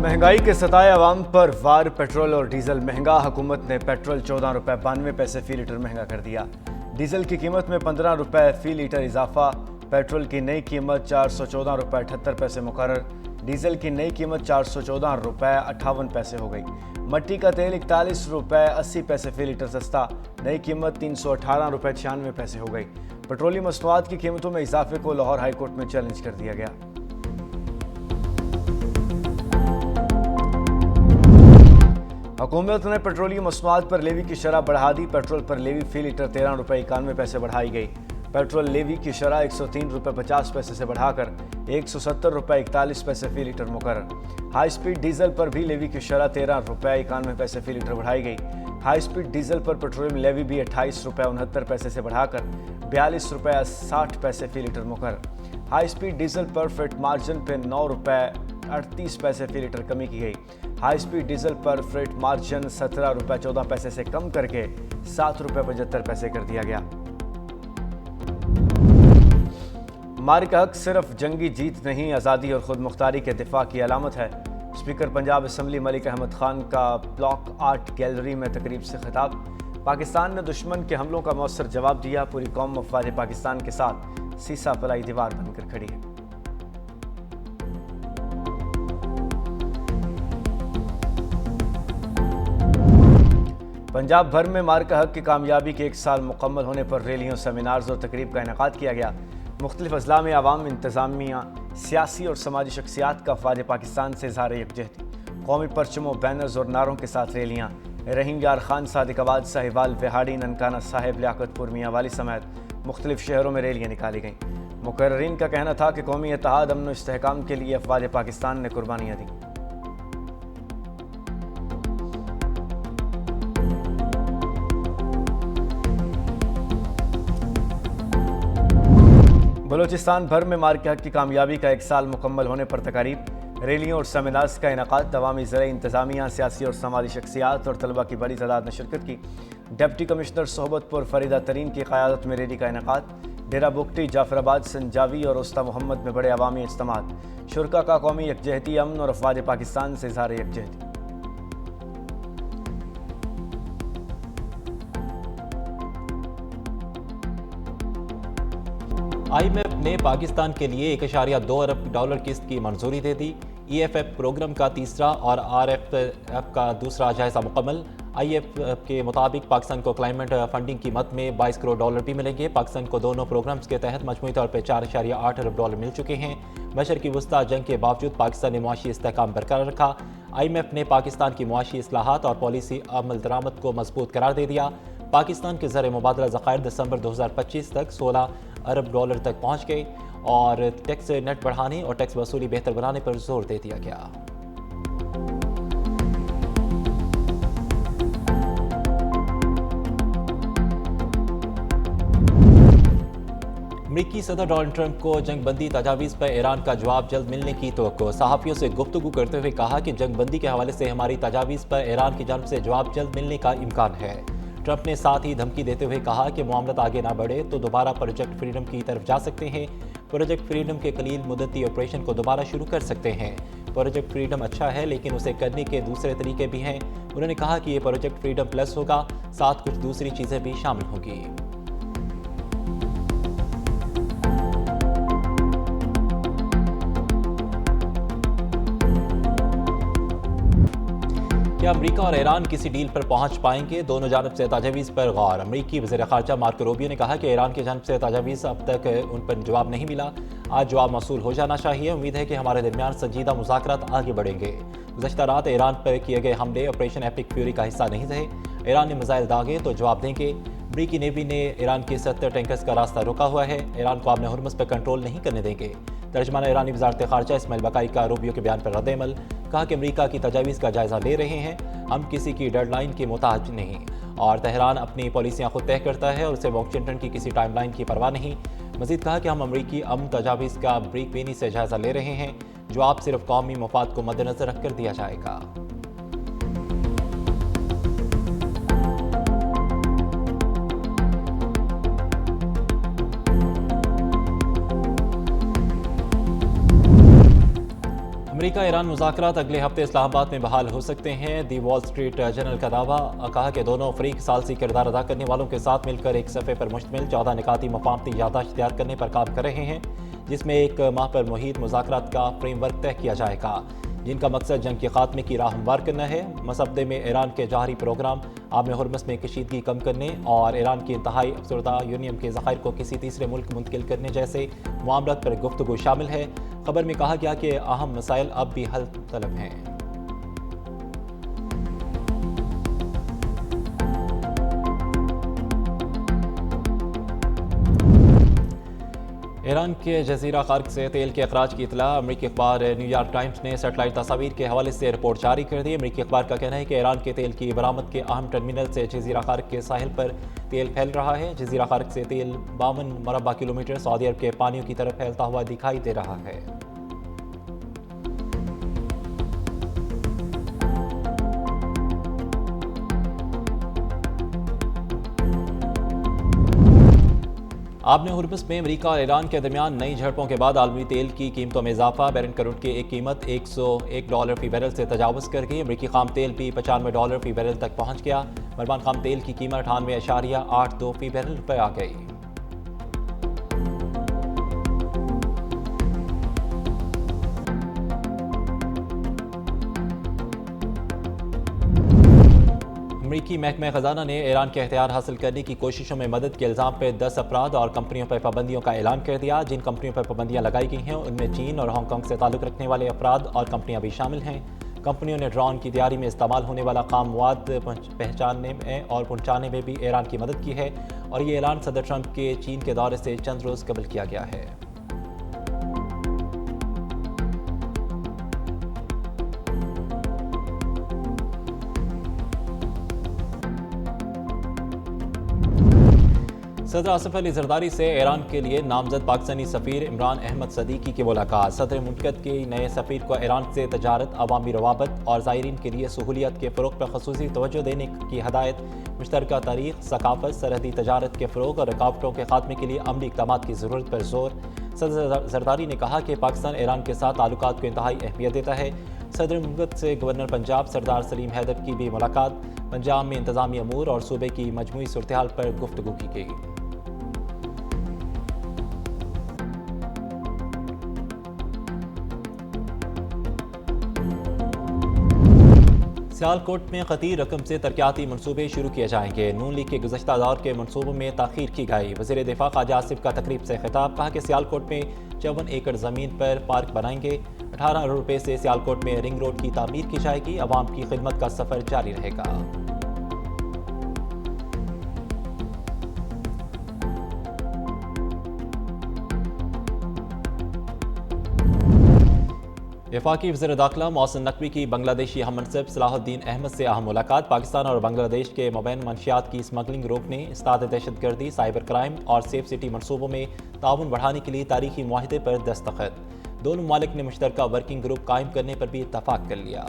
महंगाई के सताए अवाम पर वार। पेट्रोल और डीजल महंगा। हुकूमत ने पेट्रोल 14 रुपए 92 पैसे फी लीटर महंगा कर दिया। डीजल की कीमत में 15 रुपए फी लीटर इजाफा। पेट्रोल की नई कीमत 414 रुपए 78 पैसे मुकर्रर। डीजल की नई कीमत 414 रुपए 58 पैसे हो गई। मट्टी का तेल 41 रुपए 80 पैसे फी लीटर सस्ता। नई कीमत 318 रुपए 96 पैसे हो गई। पेट्रोलियम मसनूआत की कीमतों में इजाफे को लाहौर हाईकोर्ट में चैलेंज कर दिया गया। हुकूमत ने पेट्रोलियम मसनूआत पर लेवी की शरह बढ़ा दी। पेट्रोल पर लेवी फी लीटर 13 रुपए 91 पैसे बढ़ाई गई। पेट्रोल लेवी की शरह 103 रुपए 50 पैसे से बढ़ाकर 170 रुपए 41 पैसे फी लीटर मुकर्रर। हाई स्पीड डीजल पर भी लेवी की शरह 13 रुपए 91 पैसे फी लीटर बढ़ाई गई। हाई स्पीड डीजल पर पेट्रोलियम लेवी भी 28 रुपए 69 पैसे से बढ़ाकर 42 रुपए 60 पैसे फी लीटर मुकर्रर। हाई स्पीड डीजल पर फ्रेट मार्जिन पे 9 रुपए 38 पैसे फी लीटर कमी की गई। हाई स्पीड डीजल पर फ्रेट मार्जिन 17 रुपए 14 पैसे से कम करके 7 रुपए 75 पैसे कर दिया गया। मार का हक सिर्फ जंगी जीत नहीं, आज़ादी और खुद मुख्तारी के दिफा की अलामत है। स्पीकर पंजाब असम्बली मलिक अहमद खान का ब्लॉक आर्ट गैलरी में तकरीब से खिताब। पाकिस्तान ने दुश्मन के हमलों का मौसर जवाब दिया। पूरी कौम अफवाज पाकिस्तान के साथ सीसा पलाई दीवार बनकर खड़ी है। पंजाब भर में मार्का हक की कामयाबी के 1 साल मुकम्मल होने पर रैलियों, सेमिनार्स और तकरीब का इनेकाद किया गया। मुख्तलिफ अजला में आवाम, इंतजामिया, सियासी और समाजी शख्सियात का अफवाज पाकिस्तान से इज़हार यकजहती। कौमी परचमों, बैनर्स और नारों के साथ रैलियाँ। रहीम यार खान, सादिकाबाद, साहिवाल, विहाड़ी, ननकाना साहिब, लियाकतपुर, मियाँ वाली समेत मुख्तलिफ शहरों में रैलियाँ निकाली गईं। मुकर्रीन का कहना था कि कौमी इत्तेहाद, अमन और इस्तेहकाम के लिए अफवाज पाकिस्तान ने कुर्बानियाँ दी। बलूचिस्तान भर में मार्के हक की कामयाबी का 1 साल मुकम्मल होने पर तकारीब, रैलियों और सेमिनार्स का इनेकाद। अवामी ज़राई इंतजामिया, सियासी और समाजी शख्सियात और तलबा की बड़ी तादाद ने शिरकत की। डिप्टी कमिश्नर सोहबतपुर फरीदा तरीन की क़यादत में रैली का इनेकाद। डेरा बुगटी, जाफराबाद, संजावी और उस्ता मोहम्मद में बड़े अवामी इज्तिमात। शुरका का कौमी यकजहती, अमन और अफवाज पाकिस्तान से इज़हार यकजहती। IMF ने पाकिस्तान के लिए $1.2 अरब किस्त की मंजूरी दे दी। EFF प्रोग्राम का तीसरा और RFF का दूसरा जायजा मुकम्मल। IMF के मुताबिक पाकिस्तान को क्लाइमेट फंडिंग की मद में $22 करोड़ भी मिलेंगे। पाकिस्तान को दोनों प्रोग्राम्स के तहत मजमूई तौर पर $4.8 अरब मिल चुके हैं। मशरकी वस्ता जंग के बावजूद पाकिस्तान ने मुआशी इस्तेहकाम बरकरार रखा। IMF ने पाकिस्तान की मुआशी इस्लाहात और पॉलिसी अमल दरामद को मजबूत करार दे दिया। पाकिस्तान के ज़र मुबादला ज़खायर दिसंबर 2025 तक $16 अरब तक पहुँच गए और टैक्स नेट बढ़ाने और टैक्स वसूली बेहतर बनाने पर जोर दे दिया गया। अमरीकी सदर डोनाल्ड ट्रंप को जंगबंदी तजावीज़ पर ईरान का जवाब जल्द मिलने की तवक्को। सहाफ़ियों से गुफ्तगू करते हुए कहा कि जंगबंदी के हवाले से हमारी तजावीज़ पर ईरान की जानब से जवाब जल्द मिलने का इम्कान है। ट्रंप ने साथ ही धमकी देते हुए कहा कि मामला आगे ना बढ़े तो दोबारा प्रोजेक्ट फ्रीडम की तरफ जा सकते हैं। प्रोजेक्ट फ्रीडम के कलील मुद्दती ऑपरेशन को दोबारा शुरू कर सकते हैं। प्रोजेक्ट फ्रीडम अच्छा है लेकिन उसे करने के दूसरे तरीके भी हैं। उन्होंने कहा कि ये प्रोजेक्ट फ्रीडम प्लस होगा, साथ कुछ दूसरी चीज़ें भी शामिल होंगी। क्या अमरीका और ईरान किसी डील पर पहुंच पाएंगे? दोनों जानब से तजावीज़ पर गौर। अमरीकी वज़ीर ख़ारजा मार्को रूबियो ने कहा कि ईरान की जानब से तजावीज़ अब तक उन पर जवाब नहीं मिला। आज जवाब मौसूल हो जाना चाहिए। उम्मीद है कि हमारे दरमियान संजीदा मुज़ाकरात आगे बढ़ेंगे। गुज़श्ता रात ईरान पर किए गए हमले ऑपरेशन एपिक फ्यूरी का हिस्सा नहीं थे। ईरान ने मिसाइल दागे तो जवाब देंगे। अमरीकी नेवी ने ईरान के 70 टैंकर्स का रास्ता रोका हुआ है। ईरान को आपने हुर्मुज़ पर कंट्रोल नहीं करने देंगे। तर्जमान ईरानी वज़ारत ख़ारजा इस्माइल बकाई का रूबियो के बयान पर रद्द-ए-अमल। कहा कि अमरीका की तजावीज़ का जायज़ा ले रहे हैं, हम किसी की डेडलाइन के मोहताज नहीं और तेहरान अपनी पॉलिसियाँ खुद तय करता है और उसे वाशिंगटन की किसी टाइमलाइन की परवाह नहीं। मज़ीद कहा कि हम अमरीकी अमन तजावीज़ का ब्रीक बेनी से जायज़ा ले रहे हैं। जवाब सिर्फ कौमी मफाद को मद्देनज़र रखकर दिया जाएगा। अमेरिका ईरान मुज़ाकरात अगले हफ्ते इस्लामाबाद में बहाल हो सकते हैं। दी वॉल स्ट्रीट जर्नल का दावा कहा कि दोनों फरीक सालसी किरदार अदा करने वालों के साथ मिलकर एक सफ़े पर मुश्तमिल 14 निकाती मफाहमती याददाश्त तैयार करने पर काम कर रहे हैं, जिसमें एक माह पर मुहित मुज़ाकरात का फ्रेमवर्क तय किया जाएगा, जिनका मकसद जंग के खात्मे की राह हमवार करना है। मसवदे में ईरान के जहरी प्रोग्राम, आब हुर्मुज़ में कशीदगी कम करने और ईरान की इंतहाई अफसरदा यूरेनियम के ज़खायर को किसी तीसरे मुल्क मुंतकिल करने जैसे मामलों पर गुफ्तगू शामिल है। खबर में कहा गया कि अहम मसाइल अब भी हल तलब हैं। ईरान के जजीरा खार्क से तेल के अखराज की इतला अमरीकी अखबार न्यूयॉर्क टाइम्स ने सेटेलाइट तस्वीर के हवाले से रिपोर्ट जारी कर दी। अमरीकी अखबार का कहना है कि ईरान के तेल की बरामद के अहम टर्मिनल से जजीरा खार्क के साहिल पर तेल फैल रहा है। जजीरा खार्क से तेल 52 मरबा किलोमीटर सऊदी अरब के पानियों की तरफ फैलता हुआ दिखाई दे रहा है। आबने हुर्मुज़ में अमेरिका और ईरान के दरमियान नई झड़पों के बाद आलमी तेल की कीमतों में इजाफा। बैरन क्रूड की एक कीमत $101 फी बैरल से तजावज़ कर गई। अमरीकी खाम तेल भी $95 फी बैरल तक पहुँच गया। मरबान खाम तेल की कीमत 98.82 फी बैरल पर आ गई। अमरीकी महकमा खजाना ने ईरान के अख्तियार हासिल करने की कोशिशों में मदद के इल्ज़ाम पर 10 अफराद और कंपनियों पर पाबंदियों का ऐलान कर दिया। जिन कंपनियों पर पाबंदियां लगाई गई हैं उनमें चीन और हांगकांग से ताल्लुक़ रखने वाले अफराद और कंपनियां भी शामिल हैं। कंपनियों ने ड्रोन की तैयारी में इस्तेमाल होने वाला खाम मवाद पहचानने में और पहुँचाने में भी ईरान की मदद की है और ये ऐलान सदर ट्रंप के चीन के दौरे से चंद रोज़ कबल किया गया है। सदर आसिफ अली जरदारी से ईरान के लिए नामजद पाकिस्तानी सफ़ीर इमरान अहमद सदीकी की मुलाकात। सदर मुल्कत के नए सफ़ीर को ईरान से तजारत, अवामी रवाबत और ज़ायरीन के लिए सहूलियत के फ़रोग़ पर ख़ुसूसी तवज्जो देने की हदायत, मुश्तरका तारीख़, सकाफ़त, सरहदी तजारत के फ़रोग़ और रुकावटों के खात्मे के लिए अमली इक़दाम की ज़रूरत पर जोर। सदर जरदारी ने कहा कि पाकिस्तान ईरान के साथ ताल्लुकात को इंतहाई अहमियत देता है। सदर मुल्कत से गवर्नर पंजाब सरदार सलीम हैदर की भी मुलाकात। पंजाब में इंतज़ामी अमूर और सूबे की मजमूई सूरत-ए-हाल पर गुफ्तगू की गई। सियालकोट में खतीर रकम से तरक्याती मनसूबे शुरू किए जाएंगे। नून लीग के गुज़श्ता दौर के मनसूबों में ताख़ीर की गई। वज़ीर दिफ़ा ख्वाजा आसिफ का तकरीब से खिताब, कहा कि सियालकोट में 54 एकड़ ज़मीन पर पार्क बनाएंगे। 18 अरब रुपये से सियालकोट में रिंग रोड की तामीर की जाएगी। अवाम की खिदमत का सफ़र जारी रहेगा। वफाकी वज़ीर दाखिला मोहसिन नकवी की बांग्लादेशी हम मनसब सलाहुद्दीन अहमद से अहम मुलाकात। पाकिस्तान और बांग्लादेश के मबैन मंशियात की स्मगलिंग रोकने, इस्ताद दहशतगर्दी, साइबर क्राइम और सेफ सिटी मनसूबों में ताउन बढ़ाने के लिए तारीखी मुआहदे पर दस्तखत। दोनों ममालिक ने मुश्तरका वर्किंग ग्रुप कायम करने पर भी इत्तफाक कर लिया।